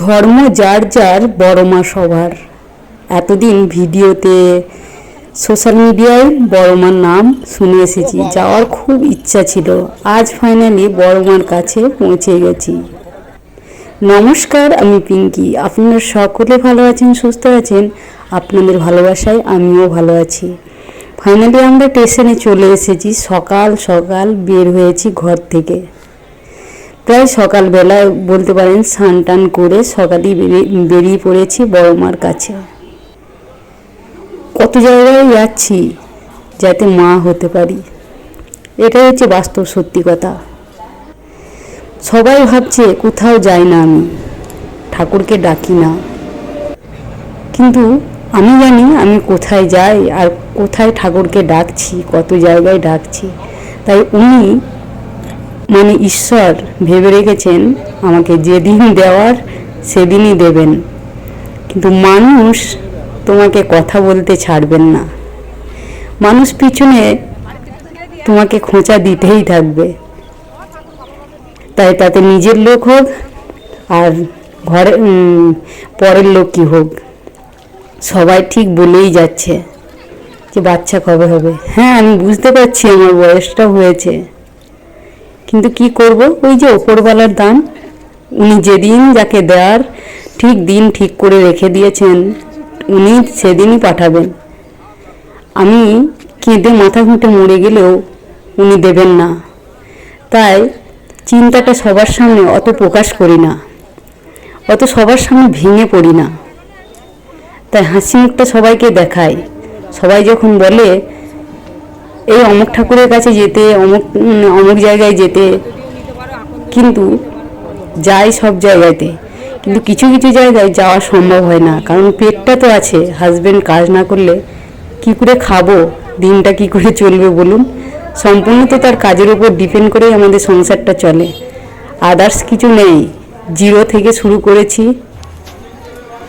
ধর্ম যার যার, বড় মা সবার। এতদিন ভিডিওতে সোশ্যাল মিডিয়ায় বড় মার নাম শুনে এসেছি, যাওয়ার খুব ইচ্ছা ছিল। আজ ফাইনালি বড় মার কাছে পৌঁছে গেছি। নমস্কার, আমি পিঙ্কি। আপনারা সকলে ভালো আছেন, সুস্থ আছেন। আপনাদের ভালোবাসায় আমিও ভালো আছি। ফাইনালি আমরা স্টেশনে চলে এসেছি। সকাল সকাল বের হয়েছি ঘর থেকে। প্রায় সকালবেলা বলতে পারেন, স্নান টান করে সকালেই বেরিয়ে পড়েছি বড় মার কাছে। কত জায়গায় যাচ্ছি যাতে মা হতে পারি, এটাই হচ্ছে বাস্তব সত্যি কথা। সবাই ভাবছে কোথাও যাই না, আমি ঠাকুরকে ডাকি না, কিন্তু আমি জানি আমি কোথায় যাই আর কোথায় ঠাকুরকে ডাকছি, কত জায়গায় ডাকছি। তাই উনি মানে ঈশ্বর ভেবে রেখেছেন আমাকে যেদিন দেওয়ার সেদিনই দেবেন। কিন্তু মানুষ তোমাকে কথা বলতে ছাড়বেন না, মানুষ পিছনে তোমাকে খোঁচা দিতেই থাকবে। তাই তাতে নিজের লোক হোক আর ঘরে পরের লোক কি হোক, সবাই ঠিক বলেই যাচ্ছে যে বাচ্চা কবে হবে। হ্যাঁ, আমি বুঝতে পারছি আমার বয়সটা হয়েছে, কিন্তু কি করব, ওই যে ওপরওয়ালার দান। উনি যেদিন যাকে দেওয়ার ঠিক দিন ঠিক করে রেখে দিয়েছেন, উনি সেদিনই পাঠাবেন। আমি কেঁদে মাথা ঘুঁটে মরে গেলেও উনি দেবেন না। তাই চিন্তাটা সবার সামনে অত প্রকাশ করি না, অত সবার সামনে ভেঙে পড়ি না। তাই হাসি মুখটা সবাইকে দেখাই। সবাই যখন বলে এই অমুক ঠাকুরের কাছে যেতে, অমুক জায়গায় যেতে, কিন্তু যাই সব জায়গাতে, কিন্তু কিছু কিছু জায়গায় যাওয়া সম্ভব হয় না। কারণ পেটটা তো আছে। হাজব্যান্ড কাজ না করলে কি করে খাবো, দিনটা কি করে চলবে বলুন। সম্পূর্ণ তো তার কাজের উপর ডিপেন্ড করেই আমাদের সংসারটা চলে, আদার্স কিছু নেই। জিরো থেকে শুরু করেছি,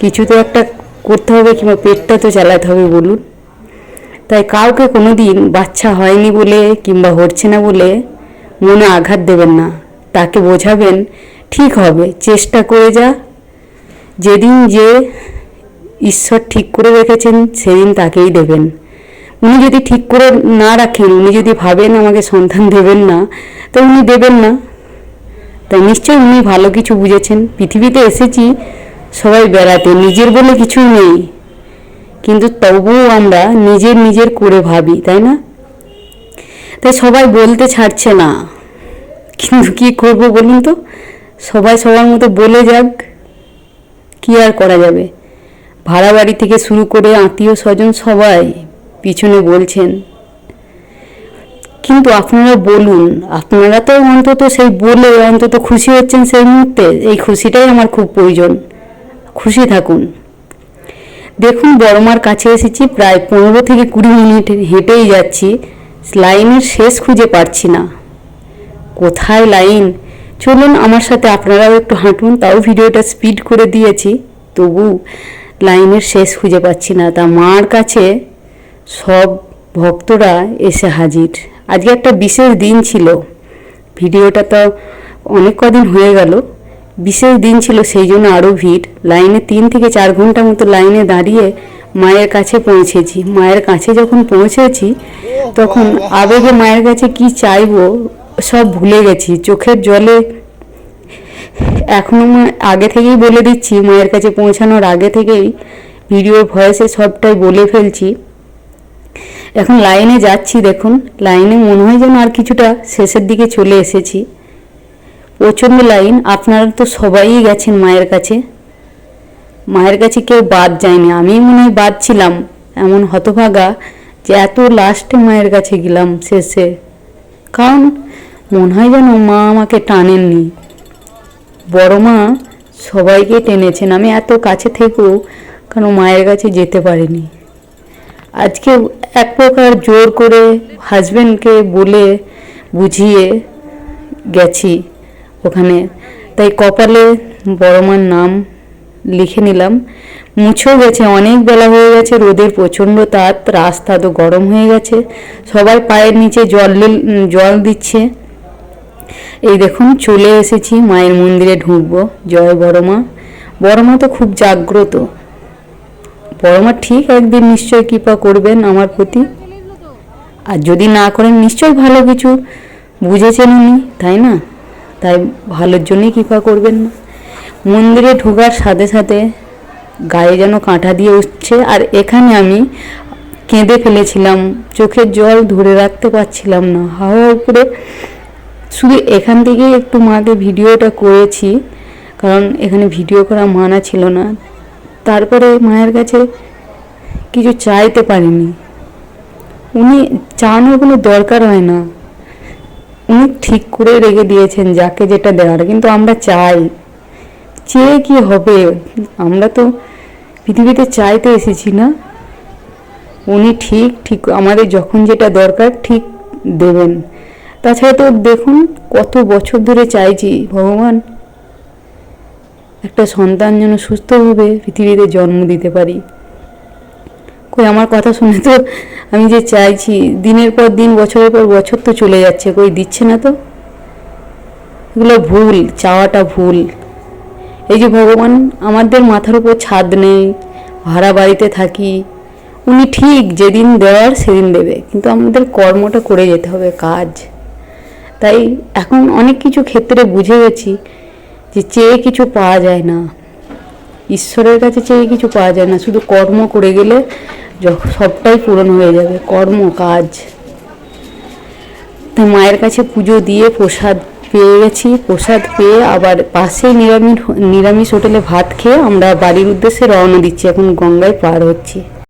কিছু তো একটা করতে হবে, কিংবা পেটটা তো চালাতে হবে বলুন। তাই কাউকে কোনো দিন বাচ্চা হয়নি বলে কিংবা হচ্ছে না বলে মনে আঘাত দেবেন না। তাকে বোঝাবেন ঠিক হবে, চেষ্টা করে যা। যেদিন যে ঈশ্বর ঠিক করে রেখেছেন সেদিন তাকেই দেবেন। উনি যদি ঠিক করে না রাখেন, উনি যদি ভাবেন আমাকে সন্তান দেবেন না, তো উনি দেবেন না। তাই নিশ্চয়ই উনি ভালো কিছু বুঝেছেন। পৃথিবীতে এসেছি সবাই বেড়াতে, নিজের বলে কিছুই নেই, কিন্তু তবুও আমরা নিজের করে ভাবি, তাই না? তাই সবাই বলতে ছাড়ছে না, কিন্তু কি করব বলুন তো। সবাই সবার মতো বলে যাক, কি আর করা যাবে। ভাড়া বাড়ি থেকে শুরু করে আত্মীয় স্বজন সবাই পিছনে বলছেন। কিন্তু আপনারা বলুন, আপনারা তো অন্তত সেই বলে অন্তত খুশি হচ্ছেন সেই মুহূর্তে। এই খুশিটাই আমার খুব প্রয়োজন। খুশি থাকুন। দেখুন, বড় মার কাছে এসেছি, প্রায় 15 থেকে 20 মিনিট হেঁটেই যাচ্ছি। লাইনের শেষ খুঁজে পাচ্ছি না, কোথায় লাইন। চলুন আমার সাথে আপনারাও একটু হাঁটুন। তাও ভিডিওটা স্পিড করে দিয়েছি, তবু লাইনের শেষ খুঁজে পাচ্ছি না। তা মার কাছে সব ভক্তরা এসে হাজির। আজকে একটা বিশেষ দিন ছিল, ভিডিওটা তো অনেক কদিন হয়ে গেল। বিশেষ দিন ছিল, সেই জন্য আরও ভিড়। লাইনে 3 থেকে 4 ঘন্টা মতো লাইনে দাঁড়িয়ে মায়ের কাছে পৌঁছেছি। মায়ের কাছে যখন পৌঁছেছি তখন আবেগে মায়ের কাছে কি চাইবো সব ভুলে গেছি। চোখের জলে এখনও আগে থেকেই বলে দিচ্ছি, মায়ের কাছে পৌঁছানোর আগে থেকেই ভিডিওর ভয়েসে সবটাই বলে ফেলছি। এখন লাইনে যাচ্ছি, দেখুন লাইনে মনে হয় যেন আর কিছুটা শেষের দিকে চলে এসেছি। প্রচণ্ড লাইন। আপনারা তো সবাই গেছেন মায়ের কাছে, মায়ের কাছে কেউ বাদ যায়নি। আমি মনে হয় বাদ ছিলাম, এমন হতভাগা যে এত লাস্টে মায়ের কাছে গেলাম শেষে। কারণ মনে হয় যেন মা আমাকে টানেননি, বড় মা সবাইকে টেনেছেন। আমি এত কাছে থেকেও কারণ মায়ের কাছে যেতে পারিনি। আজকে এক প্রকার জোর করে হাজব্যান্ডকে বলে বুঝিয়ে গেছি ওখানে। তাই কপালে বড় মার নাম লিখে নিলাম। মুছেও গেছে, অনেক বেলা হয়ে গেছে, রোদের প্রচণ্ড তাপ, রাস্তা তো গরম হয়ে গেছে। সবাই পায়ের নিচে জল দিচ্ছে। এই দেখুন চলে এসেছি, মায়ের মন্দিরে ঢুকবো। জয় বড় মা। বড় মা তো খুব জাগ্রত, বড় মা ঠিক একদিন নিশ্চয় কৃপা করবেন আমার প্রতি, আর যদি না করেন নিশ্চয় ভালো কিছু বুঝেছেন উনি, তাই না? তাই ভালোর জন্যই কৃপা করবেন না। মন্দিরে ঢোকার সাথে সাথে গায়ে যেন কাঁটা দিয়ে উঠছে, আর এখানে আমি কেঁদে ফেলেছিলাম, চোখের জল ধরে রাখতে পারছিলাম না, হাওয়া উপরে। শুধু এখান থেকেই একটু মাকে ভিডিওটা করেছি, কারণ এখানে ভিডিও করা মানা ছিল না। তারপরে মায়ের কাছে কিছু চাইতে পারিনি, উনি চাওয়ানোর কোনো দরকার হয় না, উনি ঠিক করে রেখে দিয়েছেন যাকে যেটা দেওয়ার। কিন্তু আমরা চাই, চেয়ে কি হবে, আমরা তো পৃথিবীতে চাইতে এসেছি না। উনি ঠিক ঠিক আমাদের যখন যেটা দরকার ঠিক দেবেন। তাছাড়া তো দেখুন কত বছর ধরে চাইছি, ভগবান একটা সন্তান যেন সুস্থভাবে পৃথিবীতে জন্ম দিতে পারি। কই আমার কথা শুনে তো আমি যে চাইছি, দিনের পর দিন বছরের পর বছর তো চলে যাচ্ছে, কই দিচ্ছে না তো। এগুলো ভুল, চাওয়াটা ভুল। এই যে ভগবান, আমাদের মাথার উপর ছাদ নেই, ভাড়া বাড়িতে থাকি, উনি ঠিক যেদিন দেওয়ার সেদিন দেবে, কিন্তু আমাদের কর্মটা করে যেতে হবে, কাজ। তাই এখন অনেক কিছু ক্ষেত্রে বুঝে গেছি যে চেয়ে কিছু পাওয়া যায় না, ঈশ্বরের কাছে চেয়ে কিছু পাওয়া যায় না, শুধু কর্ম করে গেলে সবটাই পূরণ হয়ে যাবে, কর্ম কাজ। তাই মায়ের কাছে পুজো দিয়ে প্রসাদ পেয়ে গেছি, প্রসাদ পেয়ে আবার পাশে নিরামিষ হোটেলে ভাত খেয়ে আমরা বাড়ির উদ্দেশ্যে রওনা দিচ্ছি, এখন গঙ্গায় পার হচ্ছি।